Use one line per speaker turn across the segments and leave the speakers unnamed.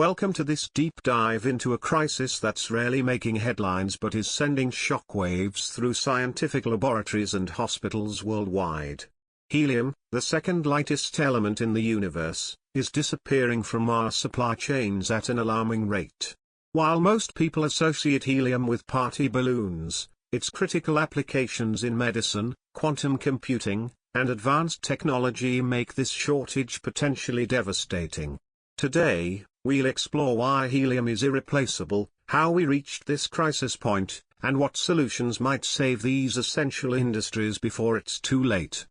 Welcome to this deep dive into a crisis that's rarely making headlines but is sending shockwaves through scientific laboratories and hospitals worldwide. Helium, the second lightest element in the universe, is disappearing from our supply chains at an alarming rate. While most people associate helium with party balloons, its critical applications in medicine, quantum computing, and advanced technology make this shortage potentially devastating. Today, we'll explore why helium is irreplaceable, how we reached this crisis point, and what solutions might save these essential industries before it's too late.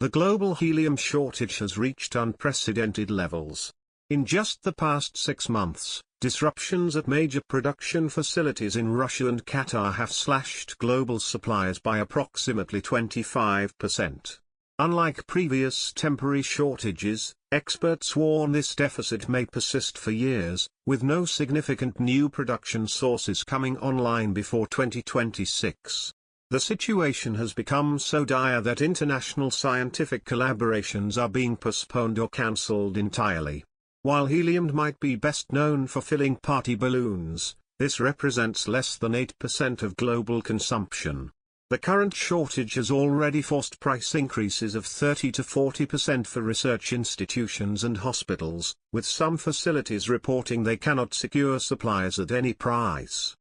The global helium shortage has reached unprecedented levels. In just the past 6 months, disruptions at major production facilities in Russia and Qatar have slashed global supplies by approximately 25%. Unlike previous temporary shortages, experts warn this deficit may persist for years, with no significant new production sources coming online before 2026. The situation has become so dire that international scientific collaborations are being postponed or cancelled entirely. While helium might be best known for filling party balloons, this represents less than 8% of global consumption. The current shortage has already forced price increases of 30 to 40% for research institutions and hospitals, with some facilities reporting they cannot secure supplies at any price.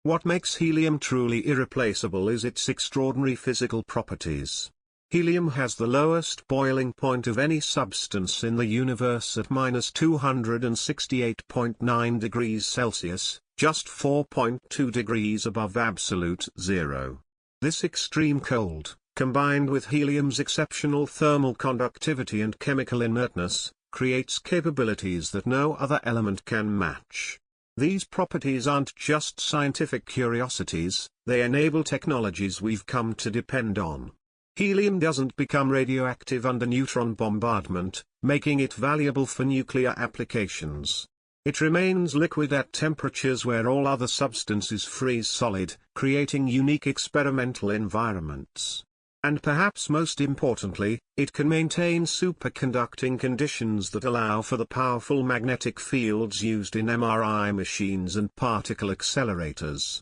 What makes helium truly irreplaceable is its extraordinary physical properties. Helium has the lowest boiling point of any substance in the universe at -268.9 degrees Celsius, just 4.2 degrees above absolute zero. This extreme cold, combined with helium's exceptional thermal conductivity and chemical inertness, creates capabilities that no other element can match. These properties aren't just scientific curiosities, they enable technologies we've come to depend on. Helium doesn't become radioactive under neutron bombardment, making it valuable for nuclear applications. It remains liquid at temperatures where all other substances freeze solid, creating unique experimental environments. And perhaps most importantly, it can maintain superconducting conditions that allow for the powerful magnetic fields used in MRI machines and particle accelerators.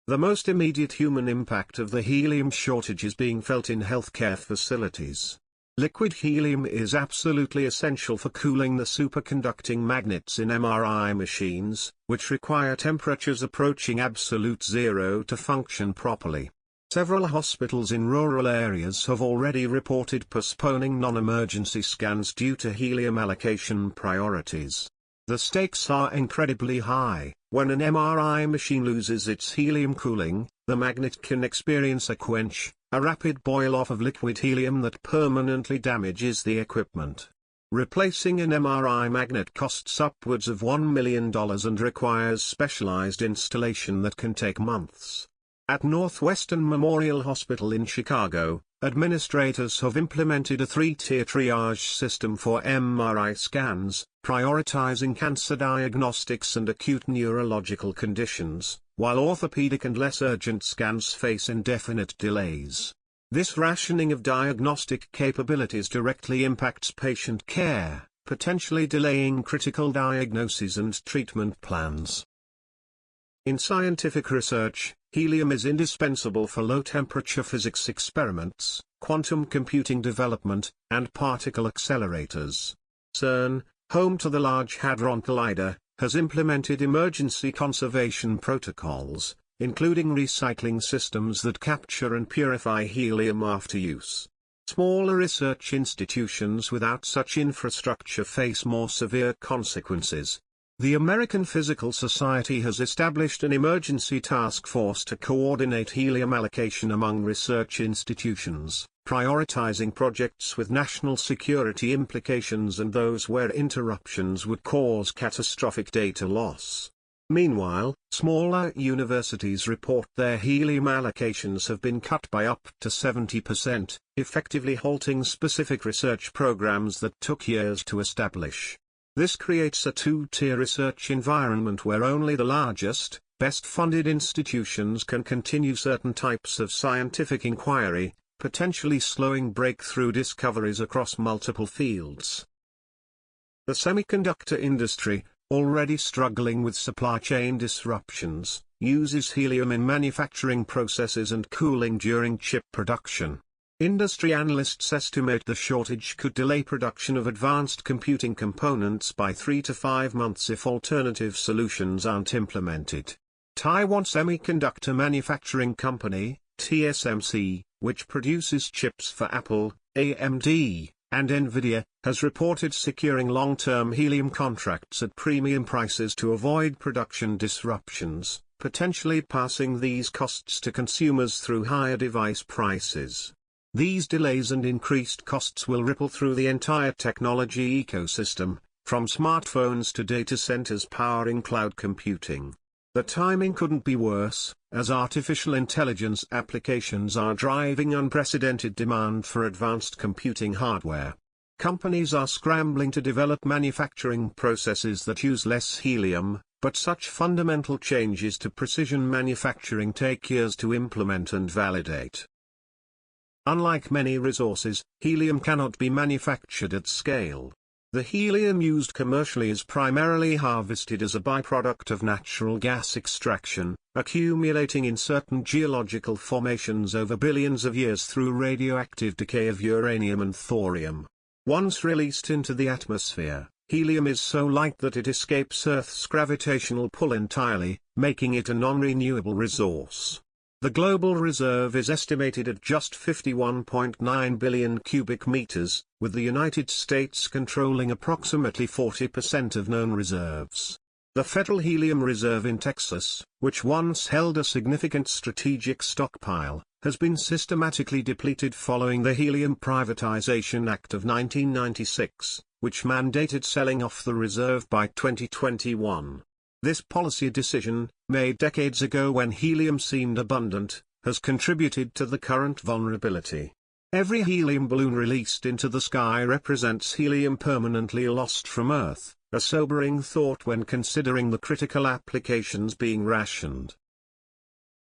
The most immediate human impact of the helium shortage is being felt in healthcare facilities. Liquid helium is absolutely essential for cooling the superconducting magnets in MRI machines, which require temperatures approaching absolute zero to function properly. Several hospitals in rural areas have already reported postponing non-emergency scans due to helium allocation priorities. The stakes are incredibly high. When an MRI machine loses its helium cooling, the magnet can experience a quench, a rapid boil-off of liquid helium that permanently damages the equipment. Replacing an MRI magnet costs upwards of $1 million and requires specialized installation that can take months. At Northwestern Memorial Hospital in Chicago, administrators have implemented a 3-tier triage system for MRI scans, prioritizing cancer diagnostics and acute neurological conditions, while orthopedic and less urgent scans face indefinite delays. This rationing of diagnostic capabilities directly impacts patient care, potentially delaying critical diagnoses and treatment plans. In scientific research, helium is indispensable for low-temperature physics experiments, quantum computing development, and particle accelerators. CERN, home to the Large Hadron Collider, has implemented emergency conservation protocols, including recycling systems that capture and purify helium after use. Smaller research institutions without such infrastructure face more severe consequences. The American Physical Society has established an emergency task force to coordinate helium allocation among research institutions, prioritizing projects with national security implications and those where interruptions would cause catastrophic data loss. Meanwhile, smaller universities report their helium allocations have been cut by up to 70%, effectively halting specific research programs that took years to establish. This creates a 2-tier research environment where only the largest, best-funded institutions can continue certain types of scientific inquiry, potentially slowing breakthrough discoveries across multiple fields. The semiconductor industry, already struggling with supply chain disruptions, uses helium in manufacturing processes and cooling during chip production. Industry analysts estimate the shortage could delay production of advanced computing components by 3 to 5 months if alternative solutions aren't implemented. Taiwan Semiconductor Manufacturing Company, TSMC, which produces chips for Apple, AMD, and Nvidia, has reported securing long-term helium contracts at premium prices to avoid production disruptions, potentially passing these costs to consumers through higher device prices. These delays and increased costs will ripple through the entire technology ecosystem, from smartphones to data centers powering cloud computing. The timing couldn't be worse, as artificial intelligence applications are driving unprecedented demand for advanced computing hardware. Companies are scrambling to develop manufacturing processes that use less helium, but such fundamental changes to precision manufacturing take years to implement and validate. Unlike many resources, helium cannot be manufactured at scale. The helium used commercially is primarily harvested as a byproduct of natural gas extraction, accumulating in certain geological formations over billions of years through radioactive decay of uranium and thorium. Once released into the atmosphere, helium is so light that it escapes Earth's gravitational pull entirely, making it a non-renewable resource. The global reserve is estimated at just 51.9 billion cubic meters, with the United States controlling approximately 40% of known reserves. The Federal Helium Reserve in Texas, which once held a significant strategic stockpile, has been systematically depleted following the Helium Privatization Act of 1996, which mandated selling off the reserve by 2021. This policy decision, made decades ago when helium seemed abundant, has contributed to the current vulnerability. Every helium balloon released into the sky represents helium permanently lost from Earth, a sobering thought when considering the critical applications being rationed.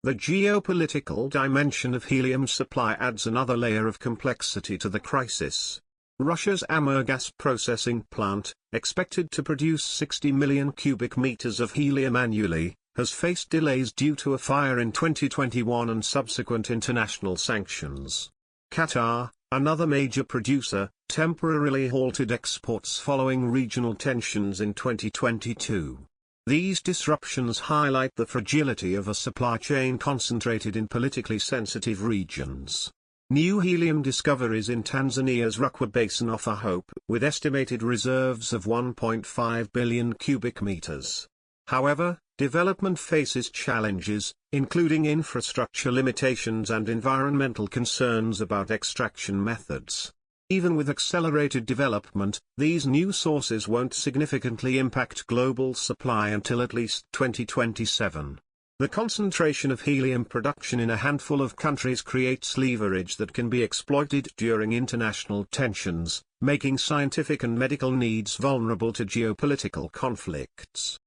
The geopolitical dimension of helium supply adds another layer of complexity to the crisis. Russia's Amur gas processing plant, expected to produce 60 million cubic meters of helium annually, has faced delays due to a fire in 2021 and subsequent international sanctions. Qatar, another major producer, temporarily halted exports following regional tensions in 2022. These disruptions highlight the fragility of a supply chain concentrated in politically sensitive regions. New helium discoveries in Tanzania's Rukwa Basin offer hope, with estimated reserves of 1.5 billion cubic meters. However, development faces challenges, including infrastructure limitations and environmental concerns about extraction methods. Even with accelerated development, these new sources won't significantly impact global supply until at least 2027. The concentration of helium production in a handful of countries creates leverage that can be exploited during international tensions, making scientific and medical needs vulnerable to geopolitical conflicts.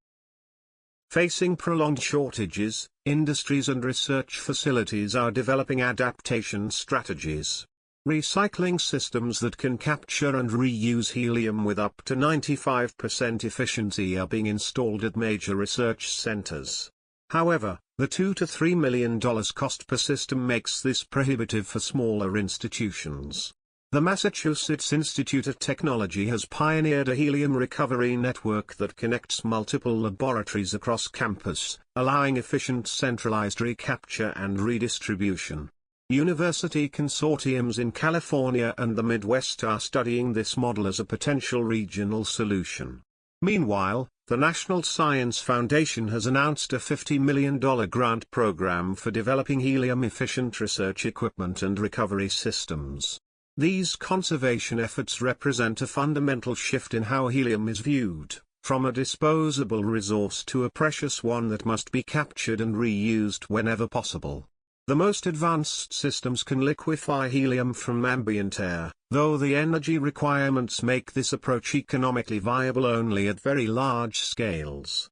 Facing prolonged shortages, industries and research facilities are developing adaptation strategies. Recycling systems that can capture and reuse helium with up to 95% efficiency are being installed at major research centers. However, the $2 to $3 million cost per system makes this prohibitive for smaller institutions. The Massachusetts Institute of Technology has pioneered a helium recovery network that connects multiple laboratories across campus, allowing efficient centralized recapture and redistribution. University consortiums in California and the Midwest are studying this model as a potential regional solution. Meanwhile, the National Science Foundation has announced a $50 million grant program for developing helium-efficient research equipment and recovery systems. These conservation efforts represent a fundamental shift in how helium is viewed, from a disposable resource to a precious one that must be captured and reused whenever possible. The most advanced systems can liquefy helium from ambient air, though the energy requirements make this approach economically viable only at very large scales.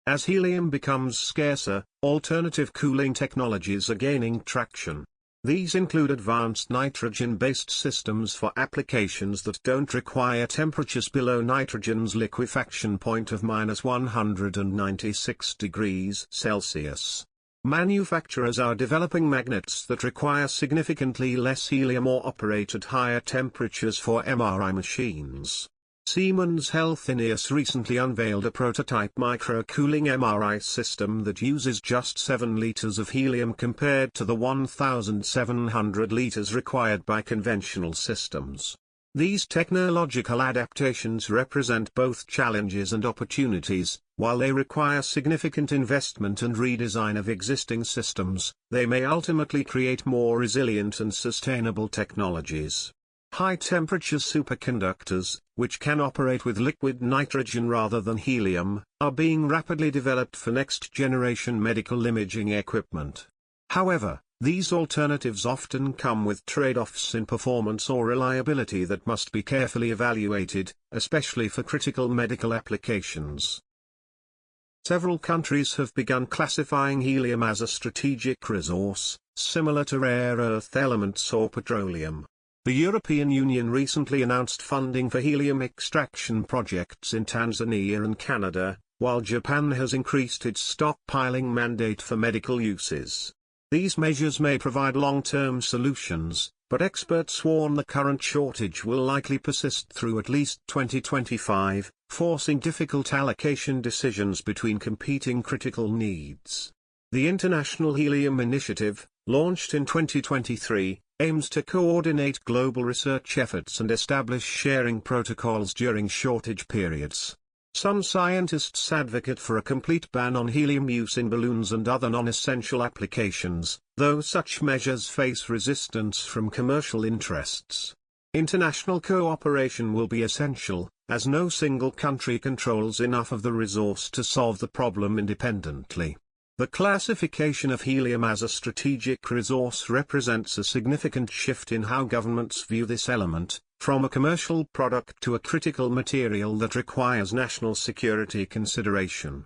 As helium becomes scarcer, alternative cooling technologies are gaining traction. These include advanced nitrogen-based systems for applications that don't require temperatures below nitrogen's liquefaction point of -196 degrees Celsius. Manufacturers are developing magnets that require significantly less helium or operate at higher temperatures for MRI machines. Siemens Healthineers recently unveiled a prototype microcooling MRI system that uses just 7 liters of helium compared to the 1,700 liters required by conventional systems. These technological adaptations represent both challenges and opportunities. While they require significant investment and redesign of existing systems, they may ultimately create more resilient and sustainable technologies. High-temperature superconductors, which can operate with liquid nitrogen rather than helium, are being rapidly developed for next-generation medical imaging equipment. However, these alternatives often come with trade-offs in performance or reliability that must be carefully evaluated, especially for critical medical applications. Several countries have begun classifying helium as a strategic resource, similar to rare earth elements or petroleum. The European Union recently announced funding for helium extraction projects in Tanzania and Canada, while Japan has increased its stockpiling mandate for medical uses. These measures may provide long-term solutions, but experts warn the current shortage will likely persist through at least 2025, forcing difficult allocation decisions between competing critical needs. The International Helium Initiative, launched in 2023, aims to coordinate global research efforts and establish sharing protocols during shortage periods. Some scientists advocate for a complete ban on helium use in balloons and other non-essential applications, though such measures face resistance from commercial interests. International cooperation will be essential, as no single country controls enough of the resource to solve the problem independently. The classification of helium as a strategic resource represents a significant shift in how governments view this element, from a commercial product to a critical material that requires national security consideration.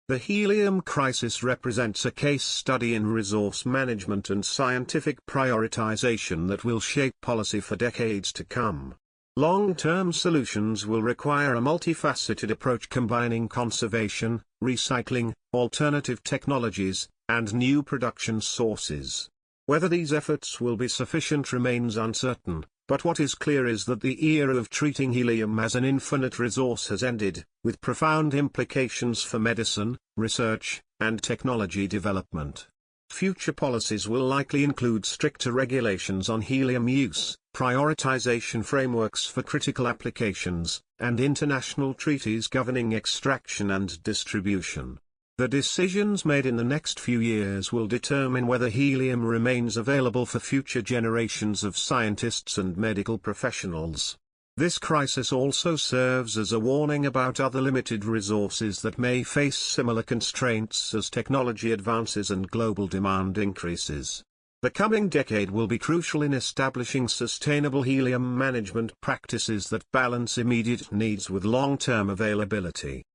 The helium crisis represents a case study in resource management and scientific prioritization that will shape policy for decades to come. Long-term solutions will require a multifaceted approach combining conservation, recycling, alternative technologies, and new production sources. Whether these efforts will be sufficient remains uncertain, but what is clear is that the era of treating helium as an infinite resource has ended, with profound implications for medicine, research, and technology development. Future policies will likely include stricter regulations on helium use, prioritization frameworks for critical applications, and international treaties governing extraction and distribution. The decisions made in the next few years will determine whether helium remains available for future generations of scientists and medical professionals. This crisis also serves as a warning about other limited resources that may face similar constraints as technology advances and global demand increases. The coming decade will be crucial in establishing sustainable helium management practices that balance immediate needs with long-term availability.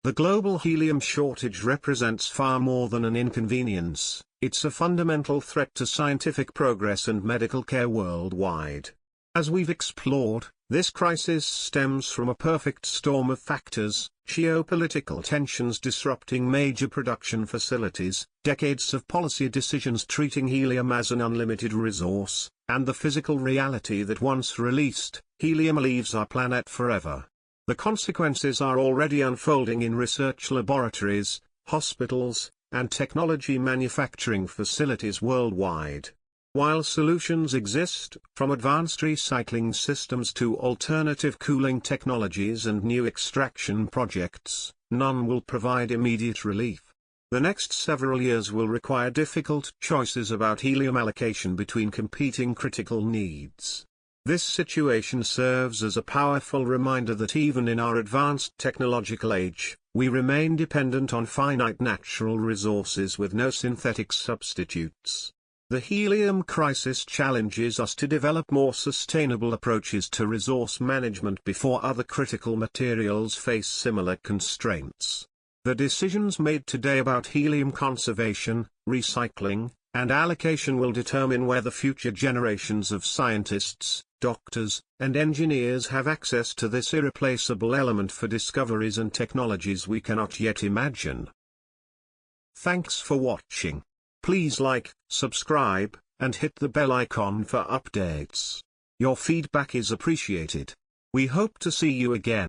The global helium shortage represents far more than an inconvenience, it's a fundamental threat to scientific progress and medical care worldwide. As we've explored, this crisis stems from a perfect storm of factors: geopolitical tensions disrupting major production facilities, decades of policy decisions treating helium as an unlimited resource, and the physical reality that once released, helium leaves our planet forever. The consequences are already unfolding in research laboratories, hospitals, and technology manufacturing facilities worldwide. While solutions exist, from advanced recycling systems to alternative cooling technologies and new extraction projects, none will provide immediate relief. The next several years will require difficult choices about helium allocation between competing critical needs. This situation serves as a powerful reminder that even in our advanced technological age, we remain dependent on finite natural resources with no synthetic substitutes. The helium crisis challenges us to develop more sustainable approaches to resource management before other critical materials face similar constraints. The decisions made today about helium conservation, recycling, and allocation will determine whether future generations of scientists, doctors, and engineers have access to this irreplaceable element for discoveries and technologies we cannot yet imagine. Thanks for watching. Please like, subscribe, and hit the bell icon for updates. Your feedback is appreciated. We hope to see you again.